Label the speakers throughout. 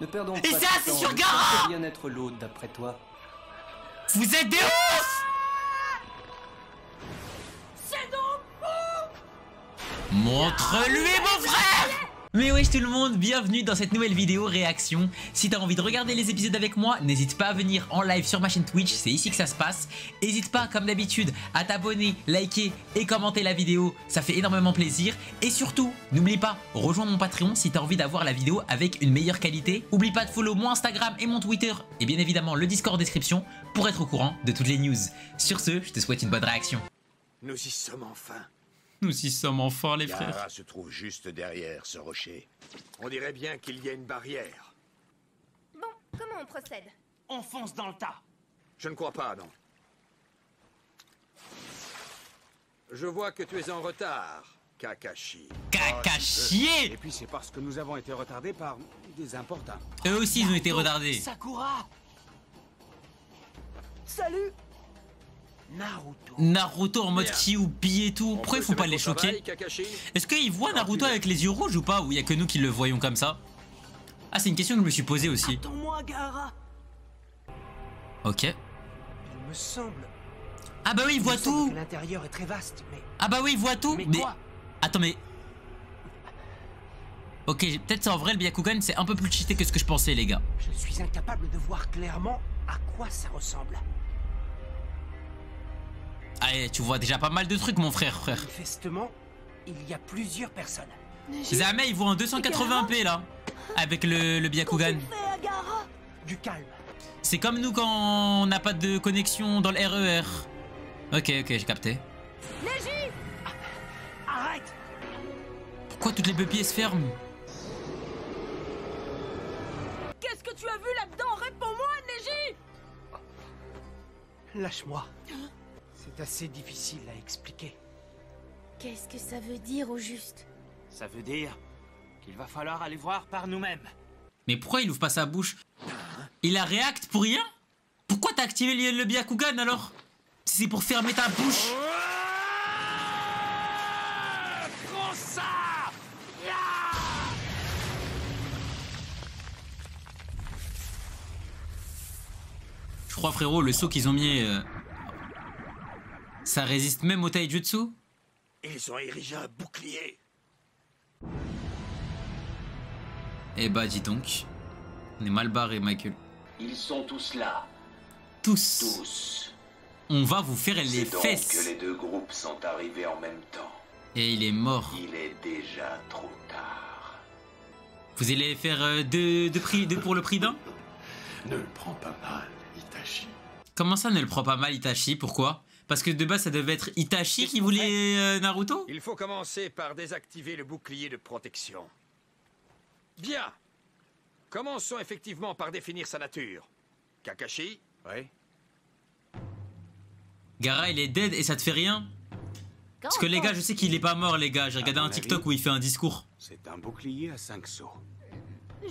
Speaker 1: Ne perdons
Speaker 2: Et
Speaker 1: pas
Speaker 2: ça,
Speaker 1: de
Speaker 2: c'est
Speaker 1: temps.
Speaker 2: sur
Speaker 1: Qui
Speaker 2: Gaara!
Speaker 1: peut bien être l'autre d'après toi?
Speaker 2: Vous êtes des ouf!
Speaker 3: C'est donc
Speaker 2: Montre-lui mon frère! Mais wesh tout le monde, bienvenue dans cette nouvelle vidéo réaction. Si t'as envie de regarder les épisodes avec moi, n'hésite pas à venir en live sur ma chaîne Twitch, c'est ici que ça se passe. N'hésite pas comme d'habitude à t'abonner, liker et commenter la vidéo, ça fait énormément plaisir. Et surtout, n'oublie pas, rejoins mon Patreon si t'as envie d'avoir la vidéo avec une meilleure qualité. Oublie pas de follow mon Instagram et mon Twitter et bien évidemment le Discord en description pour être au courant de toutes les news. Sur ce, je te souhaite une bonne réaction.
Speaker 4: Nous y sommes enfin.
Speaker 2: Nous y sommes enfin les frères.
Speaker 4: Gaara se trouve juste derrière ce rocher. On dirait bien qu'il y a une barrière.
Speaker 3: Bon, comment on procède?
Speaker 5: On fonce dans le tas.
Speaker 4: Je ne crois pas, non. Je vois que tu es en retard, Kakashi.
Speaker 2: Kakashi!
Speaker 6: Et puis c'est parce que nous avons été retardés par des importuns.
Speaker 2: Eux aussi ils ont été retardés.
Speaker 5: Sakura.
Speaker 6: Salut Naruto.
Speaker 2: Naruto en mode
Speaker 4: Bien.
Speaker 2: Kyuubi et tout. Pourquoi ils font pas les choquer?
Speaker 4: Kakashi?
Speaker 2: Est-ce qu'ils voient Naruto avec les yeux rouges ou pas? Ou il y a que nous qui le voyons comme ça? Ah, c'est une question que je me suis posée aussi.
Speaker 5: Attends-moi, Gaara.
Speaker 2: Ok.
Speaker 6: Il me semble.
Speaker 2: Ah bah oui, il voit tout.
Speaker 6: Que l'intérieur est très vaste, mais.
Speaker 2: Ah bah oui, il voit tout.
Speaker 6: Mais
Speaker 2: Mais
Speaker 6: quoi?
Speaker 2: attends, mais ok, peut-être en vrai le Byakugan c'est un peu plus cheaté que ce que je pensais les gars.
Speaker 6: Je suis incapable de voir clairement à quoi ça ressemble.
Speaker 2: Ah, tu vois déjà pas mal de trucs mon frère.
Speaker 6: Manifestement, il y a plusieurs personnes.
Speaker 2: Zamei il voit en 280p là. Avec le Byakugan.
Speaker 6: Du calme.
Speaker 2: C'est comme nous quand on n'a pas de connexion dans le RER. Ok, j'ai capté.
Speaker 6: Arrête!
Speaker 2: Pourquoi toutes les pupilles se ferment?
Speaker 3: Qu'est-ce que tu as vu là-dedans? Réponds-moi, Neji!
Speaker 6: Lâche-moi. C'est assez difficile à expliquer.
Speaker 3: Qu'est-ce que ça veut dire au juste?
Speaker 5: Ça veut dire qu'il va falloir aller voir par nous-mêmes.
Speaker 2: Mais pourquoi il ouvre pas sa bouche? Il a react pour rien? Pourquoi t'as activé le Byakugan alors? Si c'est pour fermer ta bouche.
Speaker 4: Prends ça!
Speaker 2: Je crois frérot, le saut qu'ils ont mis, ça résiste même au taijutsu?
Speaker 4: Ils ont érigé un bouclier.
Speaker 2: Eh bah dis donc, on est mal barré Michael.
Speaker 7: Ils sont tous là,
Speaker 2: Tous.
Speaker 7: tous.
Speaker 2: On va vous faire les
Speaker 7: C'est donc
Speaker 2: fesses.
Speaker 7: que les deux groupes sont arrivés en même temps.
Speaker 2: Et il est mort.
Speaker 7: Il est déjà trop tard.
Speaker 2: Vous allez faire deux pour le prix d'un?
Speaker 4: Ne le prends pas mal, Itachi.
Speaker 2: Comment ça ne le prend pas mal Itachi? Pourquoi? Parce que de base ça devait être Itachi qui voulait Naruto?
Speaker 4: Il faut commencer par désactiver le bouclier de protection. Bien. Commençons effectivement par définir sa nature. Kakashi?
Speaker 6: Oui.
Speaker 2: Gaara il est dead et ça te fait rien? Parce que les gars je sais qu'il est pas mort les gars. J'ai regardé
Speaker 6: mon
Speaker 2: un TikTok
Speaker 6: avis.
Speaker 2: où il fait un discours.
Speaker 6: C'est un bouclier à 5 sauts.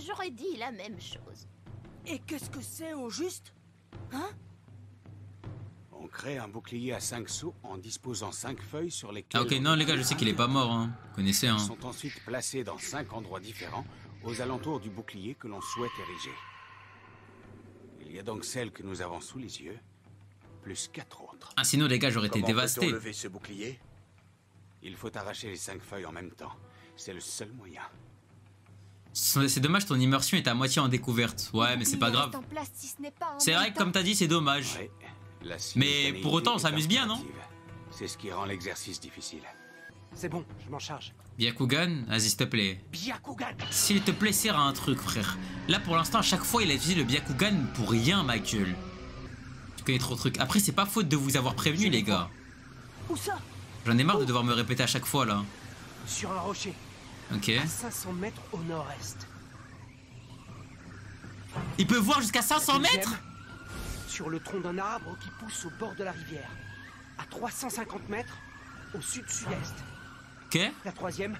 Speaker 3: J'aurais dit la même chose.
Speaker 5: Et qu'est-ce que c'est au juste?
Speaker 6: On crée un bouclier à 5 sauts en disposant 5 feuilles sur lesquelles.
Speaker 2: Ah ok non les gars je sais qu'il est pas mort hein. Vous connaissez hein.
Speaker 6: Ils sont ensuite placés dans 5 endroits différents aux alentours du bouclier que l'on souhaite ériger. Il y a donc celle que nous avons sous les yeux, plus 4 autres.
Speaker 2: Ah sinon les gars j'aurais été
Speaker 4: Comment
Speaker 2: dévasté.
Speaker 4: peut-on lever ce bouclier?
Speaker 6: Il faut arracher les 5 feuilles en même temps. C'est le seul moyen.
Speaker 2: C'est dommage ton immersion est à moitié en découverte. Ouais mais c'est pas grave. C'est vrai que comme t'as dit c'est dommage.
Speaker 6: Ouais, la
Speaker 2: Mais
Speaker 6: simultanéité
Speaker 2: pour autant, on
Speaker 6: est
Speaker 2: s'amuse bien, non?
Speaker 6: impérative. C'est ce qui rend l'exercice difficile. C'est bon, je m'en charge.
Speaker 2: Byakugan, vas-y s'il te plaît.
Speaker 6: Byakugan!
Speaker 2: S'il te plaît sert à un truc frère. Là pour l'instant à chaque fois il a utilisé le Byakugan pour rien ma gueule. Tu connais trop de trucs. Après c'est pas faute de vous avoir prévenu les gars.
Speaker 6: Où ça?
Speaker 2: J'en ai marre de devoir me répéter à chaque fois là.
Speaker 6: Sur un rocher,
Speaker 2: Ok.
Speaker 6: à 500 mètres au nord-est.
Speaker 2: Il peut voir jusqu'à 500
Speaker 6: Deuxième,
Speaker 2: mètres?
Speaker 6: sur le tronc d'un arbre qui pousse au bord de la rivière. À 350 mètres au sud-sud-est.
Speaker 2: Ok.
Speaker 6: La troisième,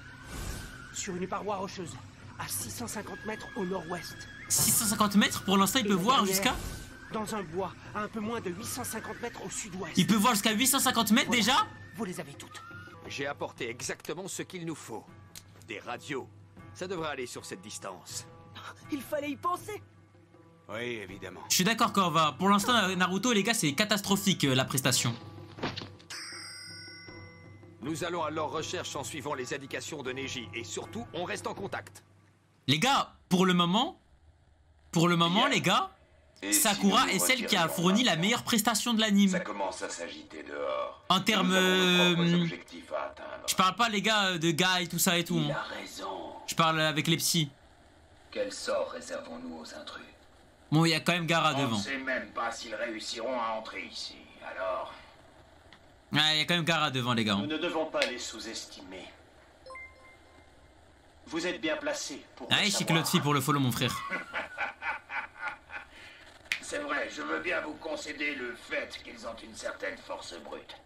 Speaker 6: sur une paroi rocheuse. À 650 mètres au nord-ouest.
Speaker 2: 650 mètres pour l'instant il
Speaker 6: Et
Speaker 2: peut
Speaker 6: la
Speaker 2: voir
Speaker 6: dernière,
Speaker 2: jusqu'à...
Speaker 6: dans un bois, à un peu moins de 850 mètres au sud-ouest.
Speaker 2: Il peut voir jusqu'à 850 mètres
Speaker 6: Voilà.
Speaker 2: déjà?
Speaker 6: Vous les avez toutes.
Speaker 4: J'ai apporté exactement ce qu'il nous faut. Des radios. Ça devrait aller sur cette distance.
Speaker 3: Il fallait y penser.
Speaker 6: Oui, évidemment.
Speaker 2: Je suis d'accord, Corva. Pour l'instant, Naruto, les gars, c'est catastrophique la prestation.
Speaker 4: Nous allons à leur recherche en suivant les indications de Neji. Et surtout, on reste en contact.
Speaker 2: Les gars, pour le moment,
Speaker 7: Bien.
Speaker 2: les gars,
Speaker 7: Et si
Speaker 2: Sakura
Speaker 7: nous
Speaker 2: est
Speaker 7: nous
Speaker 2: celle qui a
Speaker 7: retirions
Speaker 2: fourni la
Speaker 7: maintenant,
Speaker 2: meilleure prestation de l'anime.
Speaker 7: Ça commence à s'agiter dehors.
Speaker 2: En termes,
Speaker 7: Nous avons nos propres objectifs à atteindre.
Speaker 2: Je parle pas, les gars, de Guy, tout ça et tout.
Speaker 7: Il
Speaker 2: hein.
Speaker 7: a raison.
Speaker 2: Je parle avec les psys.
Speaker 7: Quel sort réservons-nous aux intrus?
Speaker 2: Bon, il y a quand même Gaara
Speaker 7: On ne
Speaker 2: devant.
Speaker 7: sait même pas s'ils réussiront à entrer ici. Alors,
Speaker 2: Ouais, il y a quand même Gaara devant, les gars.
Speaker 1: Nous ne devons pas les sous-estimer. Vous êtes bien placé pour le
Speaker 2: Allez,
Speaker 1: savoir.
Speaker 2: Chiclotfi pour le follow, mon frère.
Speaker 7: c'est vrai, je veux bien vous concéder le fait qu'ils ont une certaine force brute.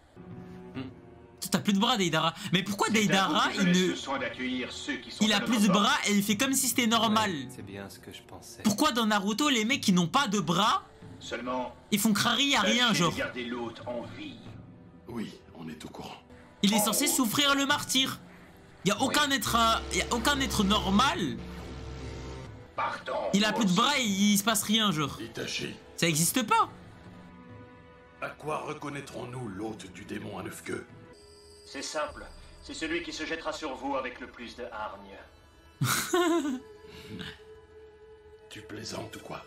Speaker 2: T'as plus de bras, Deidara. Mais pourquoi Deidara, il ne...
Speaker 1: soin d'accueillir ceux qui sont
Speaker 2: Il a
Speaker 1: à
Speaker 2: plus
Speaker 1: notre
Speaker 2: de
Speaker 1: bord.
Speaker 2: bras et il fait comme si c'était normal.
Speaker 5: C'est bien ce que je pensais.
Speaker 2: Pourquoi dans Naruto, les mecs qui n'ont pas de bras,
Speaker 1: Seulement,
Speaker 2: ils font crari à rien,
Speaker 1: tâchez
Speaker 2: genre.
Speaker 1: de garder l'autre en vie.
Speaker 8: Oui, on est au courant.
Speaker 2: Il est censé souffrir le martyr. Y a aucun être normal.
Speaker 7: Partons.
Speaker 2: Il a plus de bras et il se passe rien, genre.
Speaker 8: Itachi,
Speaker 2: Ça existe pas.
Speaker 8: à quoi reconnaîtrons-nous l'hôte du démon à 9 queues?
Speaker 1: C'est simple. C'est celui qui se jettera sur vous avec le plus de hargne.
Speaker 8: Tu plaisantes ou quoi?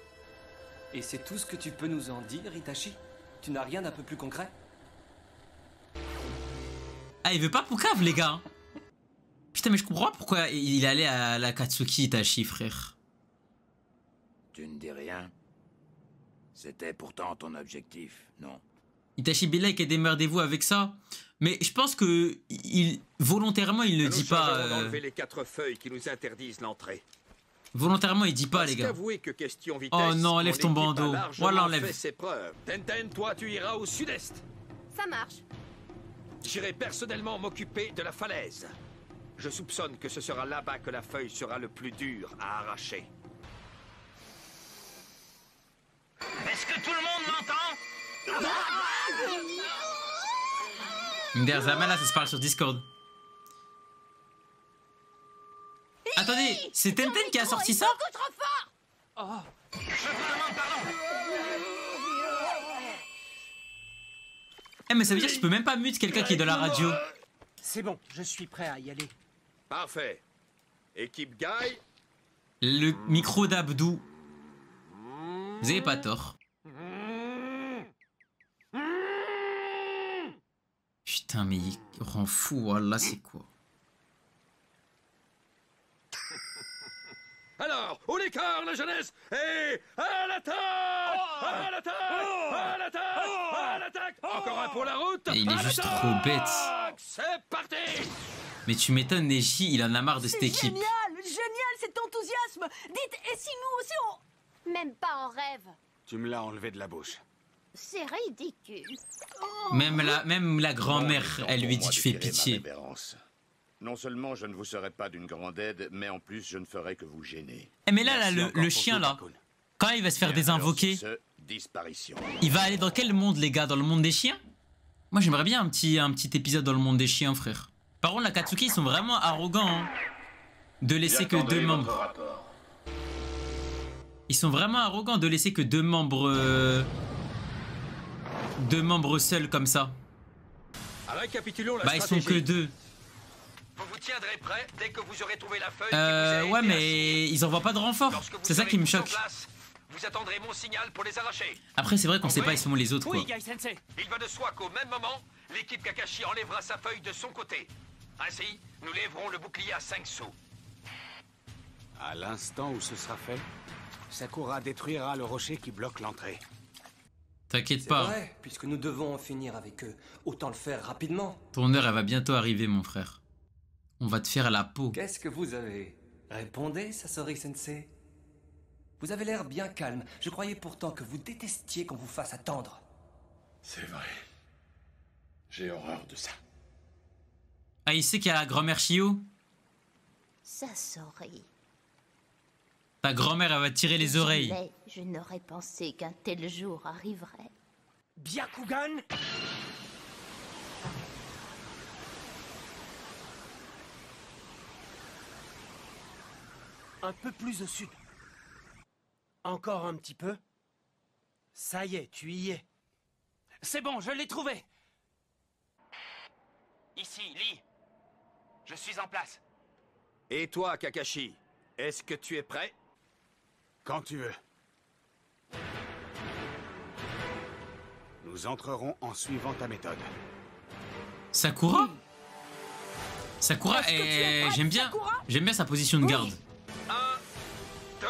Speaker 5: Et c'est tout ce que tu peux nous en dire, Itachi? Tu n'as rien d'un peu plus concret?
Speaker 2: Ah, il veut pas Poucave, les gars. Putain, mais je comprends pas pourquoi il allait à la Katsuki, Itachi, frère.
Speaker 9: Tu ne dis rien? C'était pourtant ton objectif, non?
Speaker 2: Itachi Belek et démerdez-vous avec ça. Mais je pense que volontairement, il ne dit
Speaker 4: Nous
Speaker 2: pas.
Speaker 4: chargerons d'enlever les 4 feuilles qui nous interdisent l'entrée.
Speaker 2: Volontairement, il dit pas,
Speaker 4: Parce
Speaker 2: les gars.
Speaker 4: qu'avouez que question vitesse,
Speaker 2: Oh non, enlève
Speaker 4: mon
Speaker 2: ton
Speaker 4: équipe a
Speaker 2: bandeau.
Speaker 4: largement
Speaker 2: Voilà, enlève.
Speaker 4: fait ses preuves. Tenten, toi, tu iras au sud-est.
Speaker 3: Ça marche.
Speaker 4: J'irai personnellement m'occuper de la falaise. Je soupçonne que ce sera là-bas que la feuille sera le plus dure à arracher.
Speaker 9: Est-ce que tout le monde m'entend?
Speaker 2: Zamala, ça se parle sur Discord. Attendez, c'est Tenten qui a sorti ça?
Speaker 3: Beaucoup trop fort.
Speaker 9: Je vous demande pardon.
Speaker 2: Eh, mais ça veut dire que je peux même pas mute quelqu'un qui est de la radio.
Speaker 3: C'est bon, je suis prêt à y aller.
Speaker 4: Parfait. Équipe Guy,
Speaker 2: Le micro d'Abdou. Vous avez pas tort. Putain, mais il rend fou, voilà, c'est quoi?
Speaker 4: alors, au l'écart, la jeunesse, et à l'attaque! À l'attaque! À l'attaque! À l'attaque! Encore un pour la route!
Speaker 2: Et il est
Speaker 4: À
Speaker 2: juste
Speaker 4: l'attaque!
Speaker 2: trop bête.
Speaker 4: C'est parti!
Speaker 2: Mais tu m'étonnes, Neji, il en a marre de cette
Speaker 3: C'est
Speaker 2: équipe.
Speaker 3: génial, génial cet enthousiasme. Dites, et si nous aussi on...
Speaker 10: Même pas en rêve.
Speaker 6: Tu me l'as enlevé de la bouche.
Speaker 10: C'est ridicule.
Speaker 2: Même la grand-mère,
Speaker 11: Bon,
Speaker 2: elle lui
Speaker 11: pour
Speaker 2: dit
Speaker 11: moi
Speaker 2: tu
Speaker 11: de
Speaker 2: fais
Speaker 11: tirer ma
Speaker 2: pitié.
Speaker 11: révérence. Non seulement je ne vous serai pas d'une grande aide, mais en plus je ne ferai que vous gêner.
Speaker 2: Eh mais là,
Speaker 6: Merci
Speaker 2: le
Speaker 6: encore pour
Speaker 2: chien
Speaker 6: tout,
Speaker 2: là,
Speaker 6: Takun.
Speaker 2: quand il va se faire désinvoquer,
Speaker 11: Alors, sur ce, disparition.
Speaker 2: il va aller dans quel monde, les gars? Dans le monde des chiens? Moi j'aimerais bien un petit épisode dans le monde des chiens, frère. Par contre, la Katsuki, ils sont vraiment arrogants, hein, de laisser que
Speaker 1: J'attendrai
Speaker 2: deux
Speaker 1: votre
Speaker 2: membres.
Speaker 1: rapport.
Speaker 2: Ils sont vraiment arrogants de laisser que deux membres seuls comme ça.
Speaker 4: Récapitulons la
Speaker 2: Bah, ils sont
Speaker 4: stratégie.
Speaker 2: que deux.
Speaker 4: Vous vous tiendrez prêt dès que vous aurez trouvé la feuille qui vous a
Speaker 2: Ouais,
Speaker 4: été
Speaker 2: mais ils envoient pas de renfort.
Speaker 4: Lorsque vous
Speaker 2: C'est ça
Speaker 4: serez
Speaker 2: qui me
Speaker 4: tous en
Speaker 2: choque.
Speaker 4: place, vous attendrez mon signal pour les arracher.
Speaker 2: Après, c'est vrai qu'on sait pas ils sont où les autres, quoi.
Speaker 5: Oui, Gai-sensei.
Speaker 4: Il va de soi qu'au même moment, l'équipe Kakashi enlèvera sa feuille de son côté. Ainsi, nous lèverons le bouclier à 5 sauts.
Speaker 6: À l'instant où ce sera fait, Sakura détruira le rocher qui bloque l'entrée.
Speaker 2: T'inquiète
Speaker 5: C'est
Speaker 2: pas.
Speaker 5: vrai, puisque nous devons en finir avec eux. Autant le faire rapidement.
Speaker 2: Ton heure, elle va bientôt arriver, mon frère. On va te faire la peau.
Speaker 5: Qu'est-ce que vous avez? Répondez, Sasori-sensei. Vous avez l'air bien calme. Je croyais pourtant que vous détestiez qu'on vous fasse attendre.
Speaker 8: C'est vrai. J'ai horreur de ça.
Speaker 2: Ah, il sait qu'il y a la grand-mère Chio.
Speaker 10: Sasori.
Speaker 2: Ta grand-mère, elle va te tirer les oreilles.
Speaker 10: Jamais je n'aurais pensé qu'un tel jour arriverait.
Speaker 3: Byakugan. Un peu plus au sud.
Speaker 12: Encore un petit peu. Ça y est, tu y es.
Speaker 13: C'est bon, je l'ai trouvé. Ici, Lee. Je suis en place.
Speaker 4: Et toi, Kakashi, est-ce que tu es prêt?
Speaker 6: Quand tu veux. Nous entrerons en suivant ta méthode.
Speaker 2: Sakura? Sakura, j'aime bien. J'aime bien sa position de garde.
Speaker 4: 1, 2,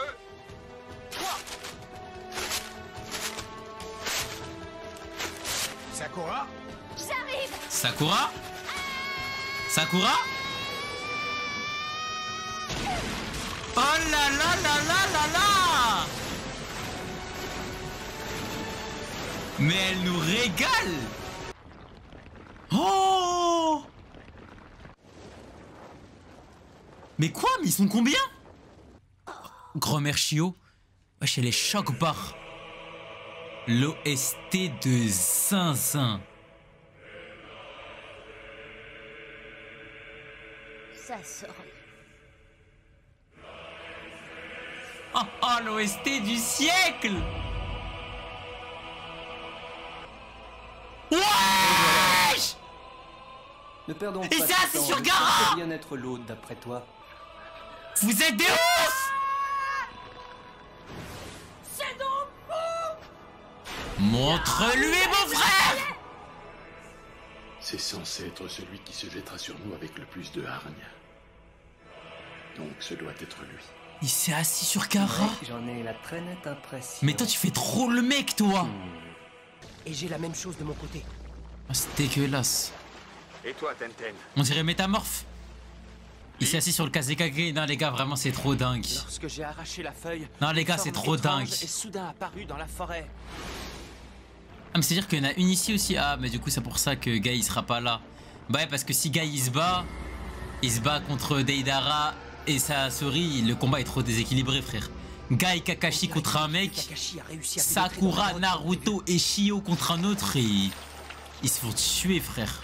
Speaker 4: 3.
Speaker 12: Sakura?
Speaker 10: J'arrive.
Speaker 2: Sakura? Sakura? Oh là là là là là là! Mais elle nous régale! Oh! Mais quoi? Mais ils sont combien? Grand-mère Chio? Wesh, elle est choc barre. L'OST de Zinzin.
Speaker 10: Ça serait.
Speaker 2: Oh, oh l'OST du siècle! Wesh!
Speaker 5: Ne perdons
Speaker 2: Et
Speaker 5: pas
Speaker 2: c'est assis
Speaker 5: de temps.
Speaker 2: sur
Speaker 5: Il
Speaker 2: Gaara!
Speaker 5: semble bien être l'autre d'après toi.
Speaker 2: Vous êtes des ouf!
Speaker 3: C'est donc fou!
Speaker 2: Montre-lui, mon frère!
Speaker 8: C'est censé être celui qui se jettera sur nous avec le plus de hargne. Donc ce doit être lui.
Speaker 2: Il s'est assis sur Gaara.
Speaker 5: J'en ai la très nette impression.
Speaker 2: Mais toi, tu fais trop le mec, toi!
Speaker 12: Et j'ai la même chose de mon côté.
Speaker 2: Oh, c'est dégueulasse.
Speaker 4: Et toi, Tenten?
Speaker 2: On dirait métamorphe. Il s'est assis sur le Kazekage. Non, les gars, vraiment, c'est trop dingue.
Speaker 13: Lorsque j'ai arraché la feuille,
Speaker 2: Non, les gars,
Speaker 13: une
Speaker 2: c'est
Speaker 13: forme
Speaker 2: trop
Speaker 13: étrange
Speaker 2: dingue.
Speaker 13: est soudain apparue dans la forêt.
Speaker 2: Ah, mais c'est-à-dire qu'il y en a une ici aussi. Ah, mais du coup, c'est pour ça que Guy, il sera pas là. Bah ouais, parce que si Guy, il se bat contre Deidara et Sasori, le combat est trop déséquilibré, frère. Guy Kakashi contre un mec, Sakura, Naruto et Shio contre un autre et ils se font tuer, frère.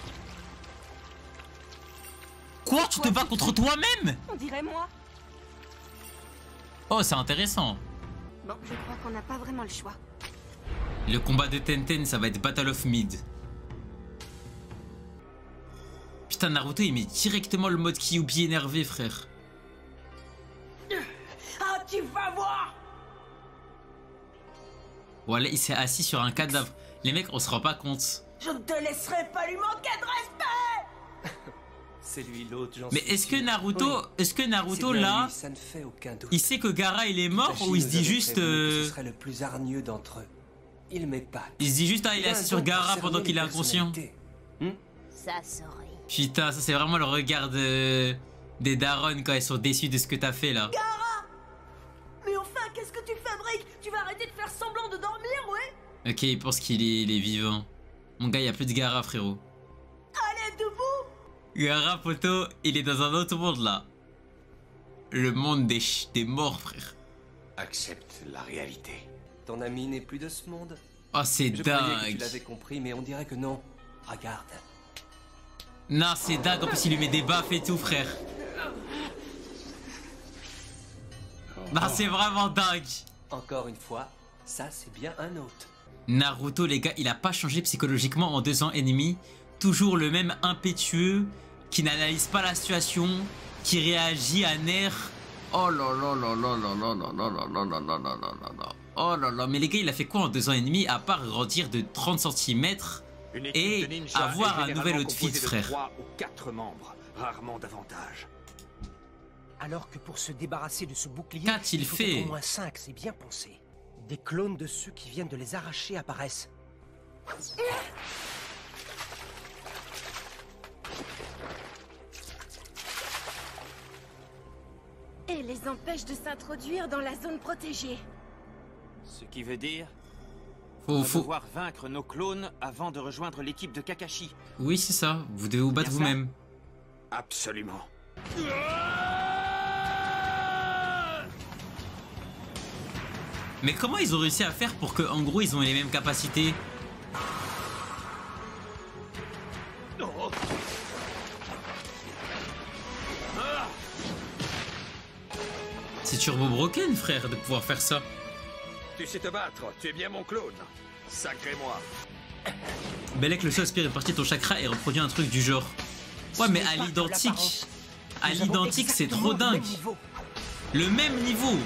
Speaker 2: Quoi? Tu te bats contre toi-même?
Speaker 3: On dirait moi.
Speaker 2: Oh, c'est intéressant.
Speaker 3: Bon, je crois qu'on n'a pas vraiment le choix.
Speaker 2: Le combat de Tenten, ça va être Battle of Mid. Putain, Naruto, il met directement le mode Kyuubi énervé, frère.
Speaker 3: Ah, tu vas voir!
Speaker 2: Voilà, il s'est assis sur un cadavre. Les mecs, on se rend pas compte.
Speaker 3: Je ne te laisserai pas lui manquer de respect!
Speaker 5: C'est lui l'autre, j'en
Speaker 2: Mais
Speaker 5: suis
Speaker 2: est-ce que
Speaker 5: sûr.
Speaker 2: Naruto,
Speaker 5: Oui.
Speaker 2: est-ce que Naruto
Speaker 5: C'est bien
Speaker 2: là,
Speaker 5: lui, ça ne fait aucun doute.
Speaker 2: il sait que Gaara il est mort
Speaker 5: Kakashi
Speaker 2: ou il se
Speaker 5: nous
Speaker 2: dit
Speaker 5: avait
Speaker 2: juste,
Speaker 5: prévenu que ce serait le plus hargneux d'entre eux. Il m'épate.
Speaker 2: il se dit juste ah il est
Speaker 5: a
Speaker 2: assis
Speaker 5: un
Speaker 2: sur
Speaker 5: don pour
Speaker 2: Gaara
Speaker 5: cerner
Speaker 2: pendant qu'il est
Speaker 5: les
Speaker 2: inconscient.
Speaker 5: personnalités.
Speaker 10: Ça serait.
Speaker 2: Putain, ça c'est vraiment le regard des darons quand ils sont déçus de ce que t'as fait là.
Speaker 3: Gaara! Mais enfin, qu'est-ce que tu fabriques? Tu vas arrêter de faire semblant de dormir, ouais?
Speaker 2: Ok, il pense qu'il est, il est vivant. Mon gars, il y a plus de Gaara, frérot.
Speaker 3: Allez, debout!
Speaker 2: Gaara, poto, il est dans un autre monde là. Le monde des morts, frère.
Speaker 5: Accepte la réalité. Ton ami n'est plus de ce monde.
Speaker 2: Oh, c'est
Speaker 5: Je croyais que tu
Speaker 2: dingue.
Speaker 5: l'avais compris, mais on dirait que non. Regarde.
Speaker 2: Non, c'est dingue. En plus, il lui met des baffes et tout, frère. Non, c'est vraiment dingue.
Speaker 5: Encore une fois, ça c'est bien un autre.
Speaker 2: Naruto, les gars, il a pas changé psychologiquement en 2 ans et demi. Toujours le même impétueux, qui n'analyse pas la situation, qui réagit à nerfs. Oh là là là là là là là là là là là là là là là. Oh là là, mais les gars, il a fait quoi en 2 ans et demi à part grandir de 30 cm et avoir un nouvel outfit, frère.
Speaker 4: 3 ou 4 membres, rarement davantage.
Speaker 12: Alors que pour se débarrasser de ce bouclier,
Speaker 2: Qu'a-t-il
Speaker 12: faut
Speaker 2: fait?
Speaker 12: être au moins 5, c'est bien pensé. Des clones de ceux qui viennent de les arracher apparaissent.
Speaker 3: Et les empêche de s'introduire dans la zone protégée.
Speaker 13: Ce qui veut dire
Speaker 2: Faut-
Speaker 13: qu'on va
Speaker 2: faut-
Speaker 13: devoir vaincre nos clones avant de rejoindre l'équipe de Kakashi.
Speaker 2: Oui, c'est ça. Vous devez vous battre
Speaker 13: Bien ça.
Speaker 2: vous-même.
Speaker 4: Absolument.
Speaker 2: Mais comment ils ont réussi à faire pour que, en gros, ils ont les mêmes capacités? C'est turbo broken, frère, de pouvoir faire ça.
Speaker 4: Tu sais te battre, tu es bien mon clone. Sacré moi.
Speaker 2: Belek, le seul aspire une partie de ton chakra et reproduit un truc du genre. Ouais, mais à l'identique. À l'identique, c'est trop dingue. Le même niveau.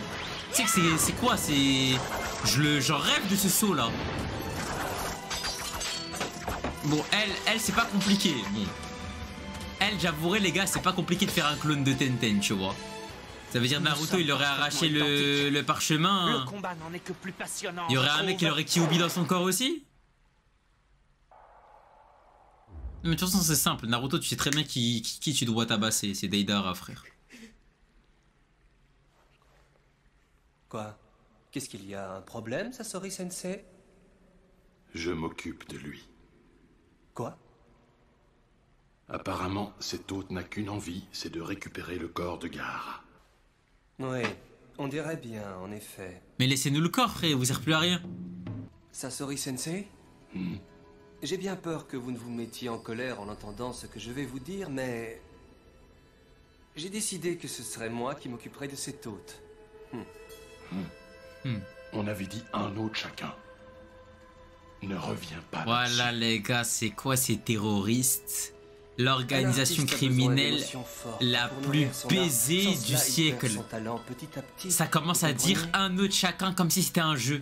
Speaker 2: Tu sais que c'est quoi? J'en rêve de ce saut là. Bon, elle c'est pas compliqué. Bon. Elle, j'avouerai les gars, c'est pas compliqué de faire un clone de Tenten, tu vois. Ça veut dire Naruto, il aurait arraché le parchemin.
Speaker 13: Le combat n'en est que plus passionnant.
Speaker 2: Il y aurait un mec qui aurait Kyuubi dans son corps aussi. Mais de toute façon, c'est simple. Naruto, tu sais très bien qui tu dois tabasser. C'est Deidara, frère.
Speaker 5: Quoi? Qu'est-ce qu'il y a? Un problème, Sasori Sensei?
Speaker 8: Je m'occupe de lui.
Speaker 5: Quoi?
Speaker 8: Apparemment, cet hôte n'a qu'une envie, c'est de récupérer le corps de Gaara.
Speaker 5: Oui, on dirait bien, en effet.
Speaker 2: Mais laissez-nous le corps, frère, vous sert plus à rien.
Speaker 5: Sasori Sensei? J'ai bien peur que vous ne vous mettiez en colère en entendant ce que je vais vous dire, mais... j'ai décidé que ce serait moi qui m'occuperais de cet hôte.
Speaker 8: On avait dit un autre chacun. Ne reviens pas.
Speaker 2: Voilà les gars, c'est quoi ces terroristes? L'organisation criminelle la plus baisée du siècle. Ça commence à dire un autre chacun comme si c'était un jeu.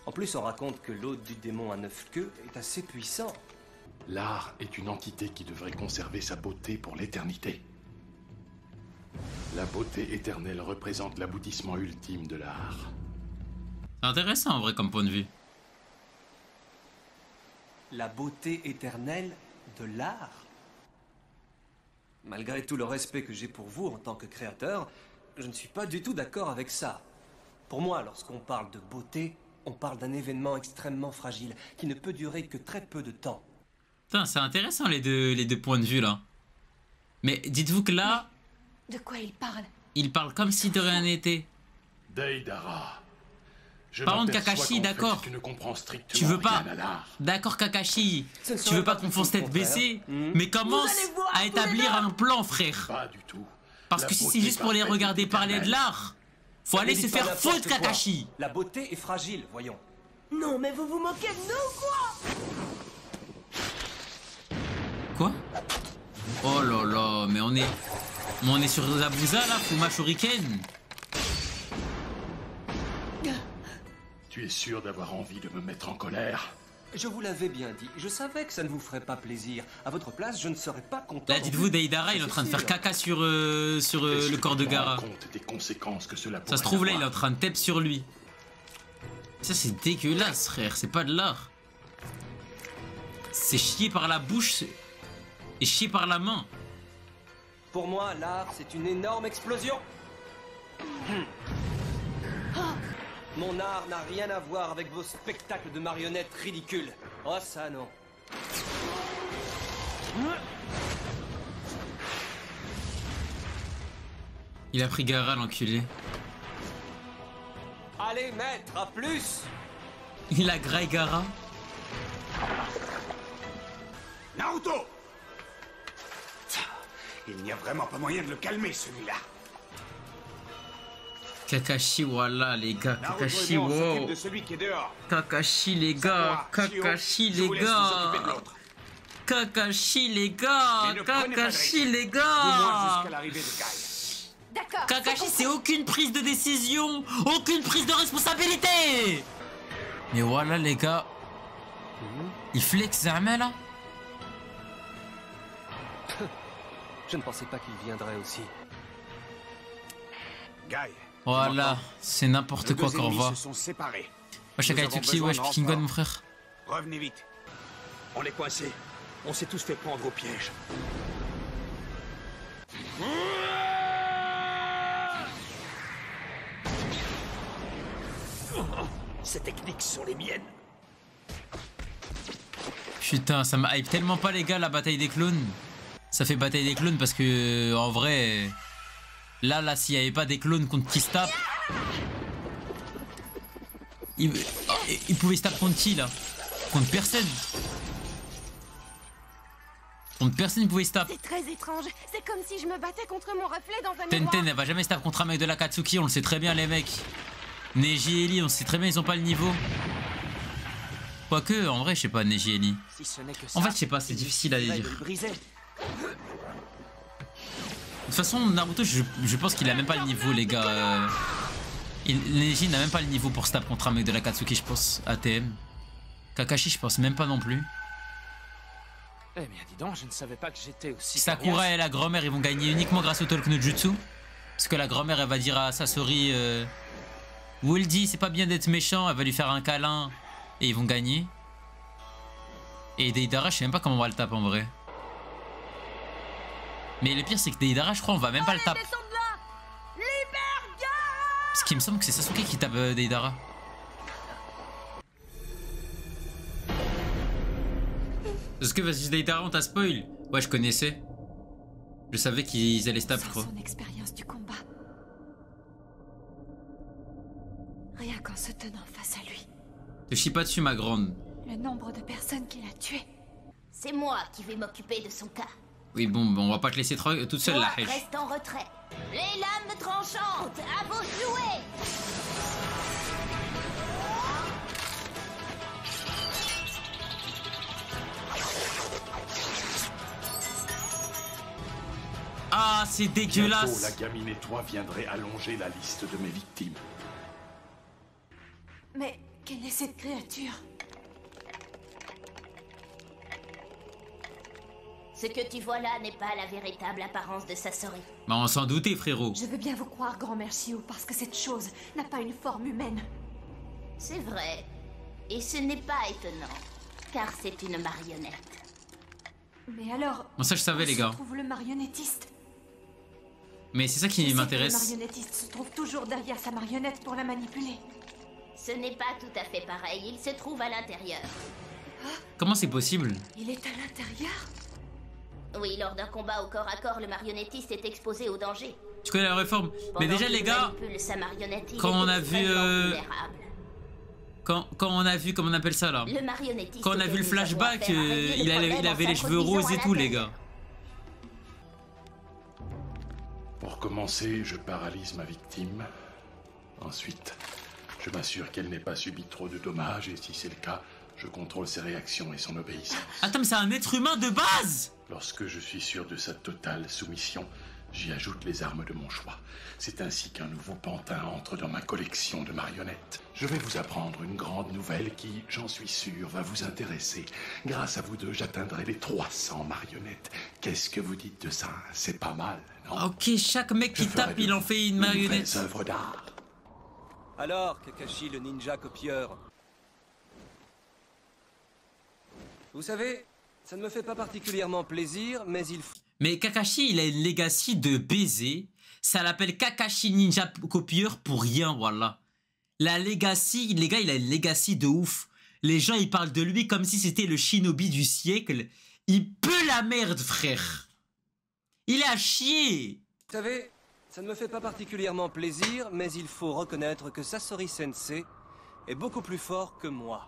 Speaker 5: En plus, on raconte que l'hôte du démon à 9 queues est assez puissant.
Speaker 8: L'art est une entité qui devrait conserver sa beauté pour l'éternité. La beauté éternelle représente l'aboutissement ultime de l'art.
Speaker 2: C'est intéressant en vrai comme point de vue.
Speaker 5: La beauté éternelle de l'art? Malgré tout le respect que j'ai pour vous en tant que créateur, je ne suis pas du tout d'accord avec ça. Pour moi, lorsqu'on parle de beauté, on parle d'un événement extrêmement fragile qui ne peut durer que très peu de temps.
Speaker 2: Putain, c'est intéressant les deux points de vue là. Mais dites-vous que là...
Speaker 14: De quoi il parle?
Speaker 2: Il parle comme si de rien n'était.
Speaker 8: Deidara.
Speaker 2: Par contre, Kakashi, d'accord. Tu veux pas. D'accord, Kakashi. Tu veux pas qu'on fonce tête baissée, mais commence à établir un plan, frère.
Speaker 8: Pas du tout.
Speaker 2: Parce que si c'est juste pour les regarder parler de l'art, faut aller se faire foutre, Kakashi.
Speaker 5: La beauté est fragile, voyons.
Speaker 3: Non, mais vous vous moquez de nous, quoi?
Speaker 2: Quoi? Oh là là, mais on est sur Zabuza là, Fuma Shuriken.
Speaker 8: Tu es sûr d'avoir envie de me mettre en colère?
Speaker 5: Je vous l'avais bien dit, je savais que ça ne vous ferait pas plaisir. À votre place, je ne serais pas content.
Speaker 2: Là, dites-vous, Deidara, il est en train de faire caca sur le corps de Gaara. Ça se trouve, là, il est en train de taper sur lui. Ça, c'est dégueulasse, frère. C'est pas de l'art. C'est chier par la bouche et chier par la main.
Speaker 5: Pour moi, l'art, c'est une énorme explosion. Mon art n'a rien à voir avec vos spectacles de marionnettes ridicules. Oh, ça, non.
Speaker 2: Il a pris Gaara, l'enculé.
Speaker 5: Allez, maître, à plus.
Speaker 2: Il a graillé Gaara.
Speaker 6: Naruto! Il n'y a vraiment pas moyen de le calmer, celui-là.
Speaker 2: Kakashi, voilà les gars, Kakashi, wow. Kakashi les gars, Kakashi les gars. Kakashi les gars, Kakashi les gars. Kakashi, c'est aucune prise de décision, aucune prise de responsabilité. Mais voilà les gars. Il flex Zama là.
Speaker 5: Je ne pensais pas qu'il viendrait aussi.
Speaker 6: Guy.
Speaker 2: Voilà, c'est n'importe quoi qu'on voit. Wesh, Akaitsuki, wesh, King God, mon frère.
Speaker 6: Revenez vite.
Speaker 4: On est coincés. On s'est tous fait prendre au piège. Ces techniques sont les miennes.
Speaker 2: Putain, ça m'a hype tellement pas les gars, la bataille des clones. Ça fait bataille des clones parce que, en vrai... Là, s'il n'y avait pas des clones contre qui se tape, il pouvait se taper contre qui là? Contre personne. Contre personne il pouvait se taper.
Speaker 14: C'est très étrange, c'est comme si je me battais contre mon reflet dans un
Speaker 2: Tenten,
Speaker 14: miroir.
Speaker 2: elle va jamais se taper contre un mec de l'Akatsuki, on le sait très bien les mecs. Neji et Ellie, on sait très bien, ils ont pas le niveau. Quoique, en vrai, je sais pas, Neji et Ellie.
Speaker 13: Si ce n'est que ça,
Speaker 2: En fait, je sais pas, c'est difficile à dire.
Speaker 13: de le briser.
Speaker 2: De toute façon, Naruto, je pense qu'il a même pas le niveau, les gars. Neji n'a même pas le niveau pour se taper contre un mec de l'Akatsuki, je pense. ATM. Kakashi, je pense même pas non plus.
Speaker 13: Eh bien, dis donc, je ne savais pas que j'étais aussi.
Speaker 2: Sakura et la grand-mère, ils vont gagner uniquement grâce au Talk no Jutsu. Parce que la grand-mère, elle va dire à Sasori Woldy, c'est pas bien d'être méchant, elle va lui faire un câlin. Et ils vont gagner. Et Deidara, je sais même pas comment on va le taper en vrai. Mais le pire, c'est que Deidara, je crois, on va même pas le taper. Parce qu'il me semble que c'est Sasuke qui tape Deidara. Parce que vas-y, Deidara, on t'a spoil. Ouais, je connaissais. Je savais qu'ils allaient se taper, je crois.
Speaker 14: Son expérience du combat. Rien qu'en se tenant face à lui.
Speaker 2: Te chie pas dessus, ma grande.
Speaker 14: Le nombre de personnes qu'il a tuées.
Speaker 10: C'est moi qui vais m'occuper de son cas.
Speaker 2: Oui, bon, on va pas te laisser toute seule, la hache.
Speaker 10: Reste en retrait. Les lames tranchantes, à vos jouets.
Speaker 2: Ah, c'est dégueulasse.
Speaker 8: Bientôt, la gamine et toi viendrez allonger la liste de mes victimes.
Speaker 14: Mais quelle est cette créature?
Speaker 10: Ce que tu vois là n'est pas la véritable apparence de Sasori.
Speaker 2: Bah, on s'en doutait, frérot.
Speaker 14: Je veux bien vous croire, grand-mère Shio, parce que cette chose n'a pas une forme humaine.
Speaker 10: C'est vrai. Et ce n'est pas étonnant, car c'est une marionnette.
Speaker 14: Mais alors...
Speaker 2: Bon, ça, je savais, les gars.
Speaker 14: Où se trouve le marionnettiste?
Speaker 2: Mais c'est ça qui m'intéresse.
Speaker 14: Le marionnettiste se trouve toujours derrière sa marionnette pour la manipuler.
Speaker 10: Ce n'est pas tout à fait pareil, il se trouve à l'intérieur.
Speaker 2: Comment c'est possible?
Speaker 14: Il est à l'intérieur?
Speaker 10: Oui, lors d'un combat au corps à corps, le marionnettiste est exposé au danger.
Speaker 2: Tu connais la réforme? Mais déjà, les gars, quand on a vu... Quand on a vu, comment on appelle ça, là?
Speaker 10: Le marionnettiste.
Speaker 2: Quand on a vu le flashback, il avait les cheveux roses et tout, les gars.
Speaker 8: Pour commencer, je paralyse ma victime. Ensuite, je m'assure qu'elle n'ait pas subi trop de dommages et si c'est le cas, je contrôle ses réactions et son obéissance.
Speaker 2: Attends, mais c'est un être humain de base!
Speaker 8: Lorsque je suis sûr de sa totale soumission, j'y ajoute les armes de mon choix. C'est ainsi qu'un nouveau pantin entre dans ma collection de marionnettes. Je vais vous apprendre une grande nouvelle qui, j'en suis sûr, va vous intéresser. Grâce à vous deux, j'atteindrai les 300 marionnettes. Qu'est-ce que vous dites de ça? C'est pas mal, non?
Speaker 2: Ok, chaque mec qui tape, il en fait une marionnette.
Speaker 8: Œuvre d'art.
Speaker 5: Alors, Kakashi, le ninja copieur. Vous savez, ça ne me fait pas particulièrement plaisir, mais il faut...
Speaker 2: Mais Kakashi, il a une legacy de baiser. Ça l'appelle Kakashi Ninja Copieur pour rien, voilà. La legacy, les gars, il a une legacy de ouf. Les gens, ils parlent de lui comme si c'était le shinobi du siècle. Il pue la merde, frère. Il est à chier.
Speaker 5: Vous savez, ça ne me fait pas particulièrement plaisir, mais il faut reconnaître que Sasori Sensei est beaucoup plus fort que moi.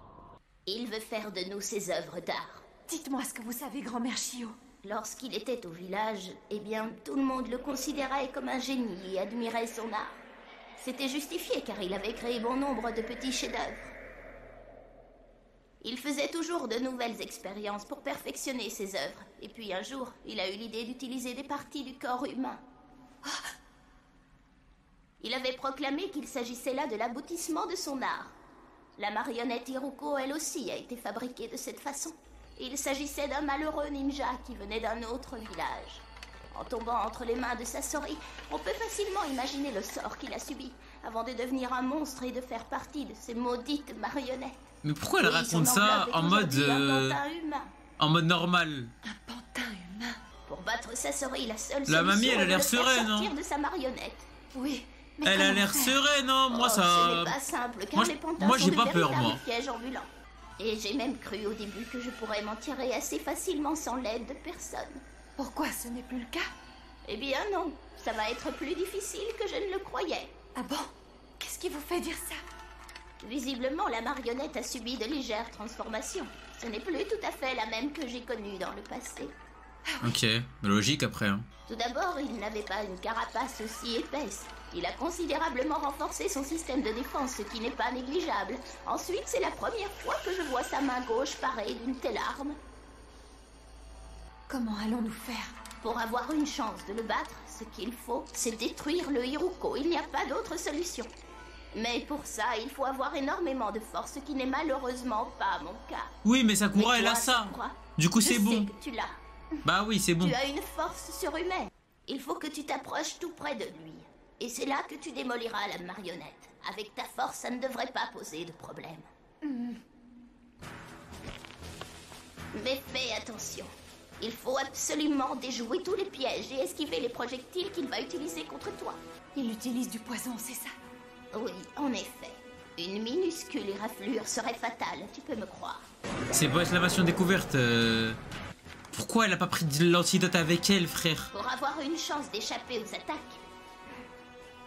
Speaker 10: Il veut faire de nous ses œuvres d'art.
Speaker 14: Dites-moi ce que vous savez, grand-mère Shio.
Speaker 10: Lorsqu'il était au village, eh bien, tout le monde le considérait comme un génie et admirait son art. C'était justifié car il avait créé bon nombre de petits chefs-d'œuvre. Il faisait toujours de nouvelles expériences pour perfectionner ses œuvres. Et puis un jour, il a eu l'idée d'utiliser des parties du corps humain. Il avait proclamé qu'il s'agissait là de l'aboutissement de son art. La marionnette Iruko, elle aussi, a été fabriquée de cette façon. Il s'agissait d'un malheureux ninja qui venait d'un autre village. En tombant entre les mains de Sasori, on peut facilement imaginer le sort qu'il a subi avant de devenir un monstre et de faire partie de ces maudites marionnettes.
Speaker 2: Mais pourquoi elle raconte ça en mode normal?
Speaker 14: Un pantin humain.
Speaker 10: Pour battre Sasori, la seule
Speaker 2: La mamie, elle a l'air sereine,
Speaker 10: sortir de sa marionnette.
Speaker 14: Oui.
Speaker 2: Elle a l'air sereine, non? Moi, ça...
Speaker 10: Ce n'est pas simple, car les pantins
Speaker 2: moi,
Speaker 10: sont
Speaker 2: j'ai
Speaker 10: de
Speaker 2: pas peur, moi.
Speaker 10: véritables pièges ambulants. Et j'ai même cru au début que je pourrais m'en tirer assez facilement sans l'aide de personne.
Speaker 14: Pourquoi ce n'est plus le cas?
Speaker 10: Eh bien non, ça va être plus difficile que je ne le croyais.
Speaker 14: Ah bon? Qu'est-ce qui vous fait dire ça?
Speaker 10: Visiblement, la marionnette a subi de légères transformations. Ce n'est plus tout à fait la même que j'ai connue dans le passé.
Speaker 2: Ok, logique après. Hein.
Speaker 10: Tout d'abord, il n'avait pas une carapace aussi épaisse. Il a considérablement renforcé son système de défense, ce qui n'est pas négligeable. Ensuite, c'est la première fois que je vois sa main gauche parée d'une telle arme.
Speaker 14: Comment allons-nous faire?
Speaker 10: Pour avoir une chance de le battre, ce qu'il faut, c'est détruire le Iruko. Il n'y a pas d'autre solution. Mais pour ça, il faut avoir énormément de force, ce qui n'est malheureusement pas mon cas.
Speaker 2: Oui, mais Sakura,
Speaker 10: Mais
Speaker 2: elle a
Speaker 10: toi,
Speaker 2: ça.
Speaker 10: Sakura,
Speaker 2: Du coup, c'est
Speaker 10: je
Speaker 2: bon.
Speaker 10: sais que tu l'as.
Speaker 2: Bah oui, c'est bon.
Speaker 10: Tu as une force surhumaine. Il faut que tu t'approches tout près de lui. Et c'est là que tu démoliras la marionnette. Avec ta force, ça ne devrait pas poser de problème. Mais fais attention. Il faut absolument déjouer tous les pièges et esquiver les projectiles qu'il va utiliser contre toi.
Speaker 14: Il utilise du poison, c'est ça?
Speaker 10: Oui, en effet. Une minuscule éraflure serait fatale, tu peux me croire.
Speaker 2: C'est pas exclamation découverte. Pourquoi elle a pas pris de l'antidote avec elle, frère?
Speaker 10: Pour avoir une chance d'échapper aux attaques,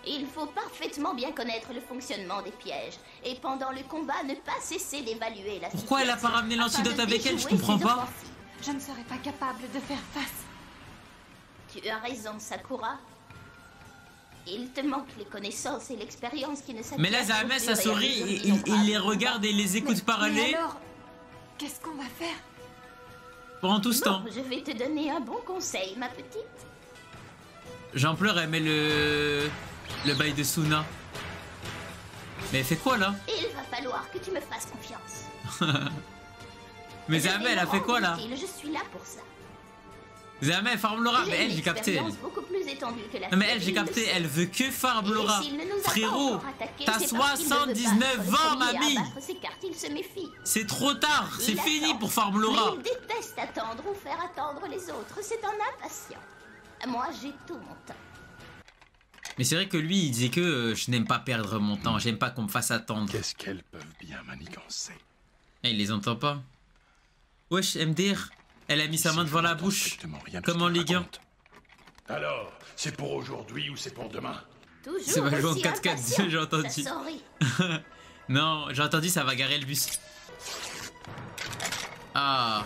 Speaker 10: il faut parfaitement bien connaître le fonctionnement des pièges. Et pendant le combat, ne pas cesser d'évaluer la situation.
Speaker 2: Pourquoi elle a pas ramené l'antidote
Speaker 10: afin de
Speaker 2: avec elle? Je
Speaker 10: déjouer
Speaker 2: comprends
Speaker 10: ses
Speaker 2: pas.
Speaker 10: offensives.
Speaker 14: Je ne serais pas capable de faire face.
Speaker 10: Tu as raison, Sakura. Il te manque les connaissances et l'expérience qui ne s'acquièrent
Speaker 2: Mais là,
Speaker 10: qu'au
Speaker 2: Zahame,
Speaker 10: fur et à
Speaker 2: Sasori,
Speaker 10: mesure
Speaker 2: il
Speaker 10: qu'ils ont
Speaker 2: les regarde et les écoute parler
Speaker 14: Mais alors, qu'est-ce qu'on va faire?
Speaker 2: pendant tout ce temps.
Speaker 10: Bon, je vais te donner un bon conseil, ma petite.
Speaker 2: J'en pleure, elle met le bail de Suna. Mais elle fait quoi là?
Speaker 10: Il va falloir que tu me fasses confiance.
Speaker 2: Mais
Speaker 10: Je
Speaker 2: Zahame,
Speaker 10: vais
Speaker 2: elle a
Speaker 10: me
Speaker 2: fait
Speaker 10: rendre
Speaker 2: quoi là?
Speaker 10: utile, je suis là pour ça.
Speaker 2: Zahame, elle farm Laura. Mais
Speaker 10: J'ai
Speaker 2: elle,
Speaker 10: une
Speaker 2: j'ai capté. Elle.
Speaker 10: expérience beaucoup plus étendue que la
Speaker 2: Non mais elle,
Speaker 10: tienne,
Speaker 2: j'ai
Speaker 10: il le
Speaker 2: capté.
Speaker 10: sait.
Speaker 2: Elle veut que farm Laura.
Speaker 10: Et s'il ne nous a pas
Speaker 2: Frérot,
Speaker 10: encore attaqué,
Speaker 2: t'as
Speaker 10: c'est parce qu'il ne veut
Speaker 2: 79
Speaker 10: battre le
Speaker 2: ans,
Speaker 10: premier à
Speaker 2: mamie.
Speaker 10: abattre ses cartes, il se méfie.
Speaker 2: C'est trop tard. C'est
Speaker 10: Il
Speaker 2: fini
Speaker 10: attend.
Speaker 2: pour farm Laura.
Speaker 10: Mais il déteste attendre ou faire attendre les autres. C'est un impatient. Moi, j'ai tout mon temps.
Speaker 2: Mais c'est vrai que lui, il disait que je n'aime pas perdre mon temps. J'aime pas qu'on me fasse attendre.
Speaker 8: Qu'est-ce qu'elles peuvent bien manigancer?
Speaker 2: Eh, il les entend pas. Wesh, MDR. Elle a mis sa main devant la bouche. Comment les gars?
Speaker 8: Alors, c'est pour aujourd'hui ou c'est pour demain?
Speaker 2: C'est pas joué en
Speaker 10: aussi
Speaker 2: 4-4,
Speaker 10: impatient,
Speaker 2: j'ai entendu.
Speaker 10: Sasori.
Speaker 2: Non, j'ai entendu, ça va garer le bus. Ah.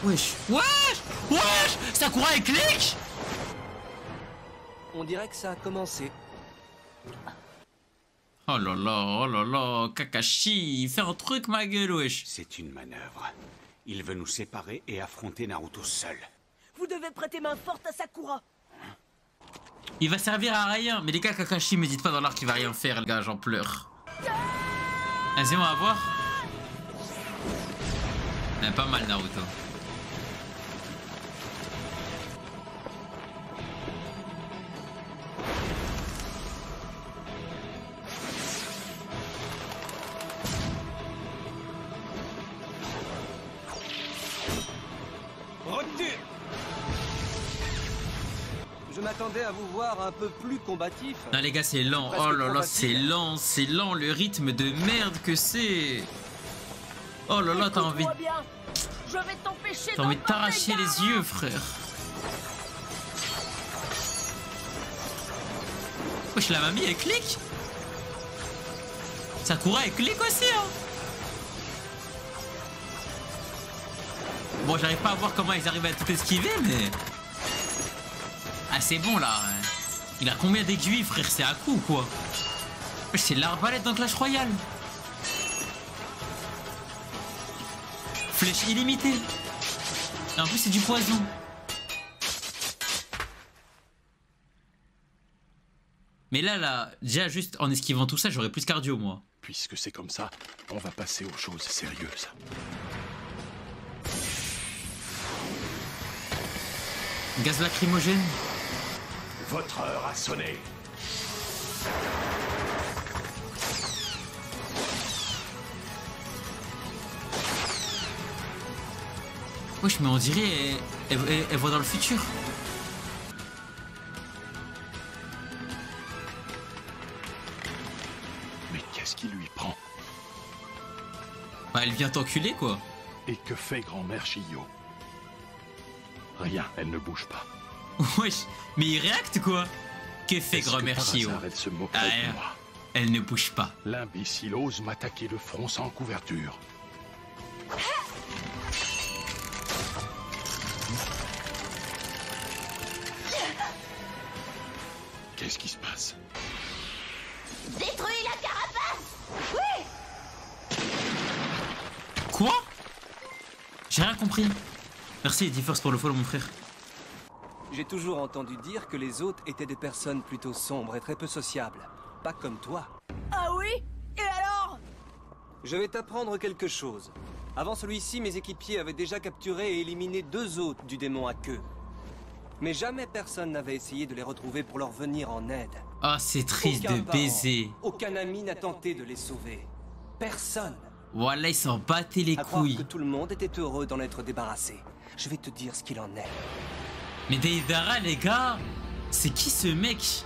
Speaker 2: Wesh. Wesh. Wesh. Sakura, elle clique.
Speaker 5: On dirait que ça a commencé.
Speaker 2: Oh là là, Kakashi, fais un truc ma gueule, wesh.
Speaker 6: C'est une manœuvre. Il veut nous séparer et affronter Naruto seul.
Speaker 3: Vous devez prêter main forte à Sakura.
Speaker 2: Il va servir à rien. Mais les gars, Kakashi, me dites pas dans l'art qu'il va rien faire, les gars, j'en pleure. Vas-y, on va voir. Pas mal, Naruto.
Speaker 5: Je m'attendais à vous voir un peu plus combatif.
Speaker 2: Non les gars, c'est lent. Oh là là, c'est lent, le rythme de merde que c'est. Oh là là, t'as envie de t'arracher les yeux, frère. Wesh, la mamie, elle clique. Sakura, elle clique aussi, hein. Bon, j'arrive pas à voir comment ils arrivent à tout esquiver, mais... Ah, c'est bon, là. Il a combien d'aiguilles, frère? C'est à coup, quoi. C'est l'arbalète dans Clash Royale. Flèche illimitée. Et en plus, c'est du poison. Mais là, déjà, juste en esquivant tout ça, j'aurais plus de cardio, moi.
Speaker 8: Puisque c'est comme ça, on va passer aux choses sérieuses.
Speaker 2: Gaz lacrymogène.
Speaker 8: Votre heure a sonné.
Speaker 2: Wesh, mais on dirait elle voit dans le futur.
Speaker 8: Mais qu'est-ce qui lui prend?
Speaker 2: Bah, elle vient t'enculer, quoi.
Speaker 8: Et que fait grand-mère Chiyo? Rien, elle ne bouge pas.
Speaker 2: Wesh, mais il réacte, quoi. Que fait grand-mère Chiyo?
Speaker 8: Moi
Speaker 2: elle ne bouge pas.
Speaker 8: L'imbécile ose m'attaquer de front sans couverture. Qu'est-ce qui se passe?
Speaker 10: Détruis la carapace! Oui!
Speaker 2: Quoi? J'ai rien compris. Merci Eddie Force pour le follow mon frère.
Speaker 5: J'ai toujours entendu dire que les hôtes étaient des personnes plutôt sombres et très peu sociables. Pas comme toi.
Speaker 3: Ah oui? Et alors?
Speaker 5: Je vais t'apprendre quelque chose. Avant celui-ci, mes équipiers avaient déjà capturé et éliminé 2 hôtes du démon à queue. Mais jamais personne n'avait essayé de les retrouver pour leur venir en aide.
Speaker 2: Ah, c'est triste de baiser.
Speaker 5: Aucun ami n'a tenté de les sauver. Personne.
Speaker 2: Voilà, ils s'en battaient les
Speaker 5: à croire
Speaker 2: couilles.
Speaker 5: que tout le monde était heureux d'en être débarrassé. Je vais te dire ce qu'il en est.
Speaker 2: Mais Deidara, les gars, c'est qui ce mec?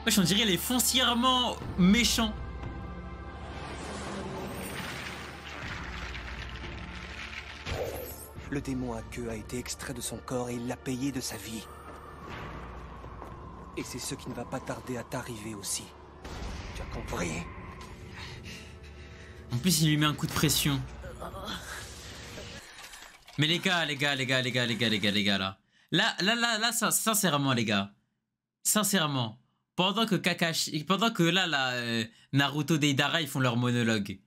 Speaker 2: Wesh, on dirait il est foncièrement méchant.
Speaker 5: Le démon à queue a été extrait de son corps et il l'a payé de sa vie. Et c'est ce qui ne va pas tarder à t'arriver aussi. Tu as compris?
Speaker 2: En plus, il lui met un coup de pression. Mais les gars, là, sincèrement, les gars. Sincèrement. Pendant que là, Naruto, Deidara, ils font leur monologue.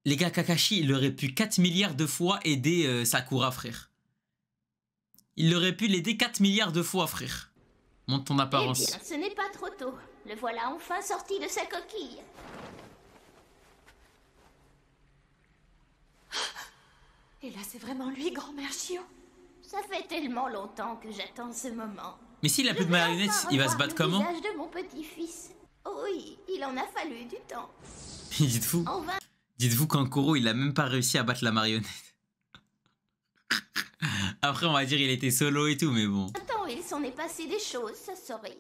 Speaker 2: Les gars, Kakashi, il aurait pu 4 milliards de fois aider Sakura, frère. Il aurait pu l'aider 4 milliards de fois, frère. Montre ton apparence.
Speaker 10: Eh bien, ce n'est pas trop tôt. Le voilà enfin sorti de sa coquille.
Speaker 14: Et là, c'est vraiment lui, grand-mère Shio.
Speaker 10: Ça fait tellement longtemps que j'attends ce moment.
Speaker 2: Mais s'il a plus de marionnettes, il va se battre comment?
Speaker 10: Le visage de mon petit-fils. Oui, il en a fallu du temps.
Speaker 2: Dites-vous qu'Ankoro, il a même pas réussi à battre la marionnette. Après, on va dire il était solo et tout, mais bon.
Speaker 10: Attends, il s'en est passé des choses, ça saurait.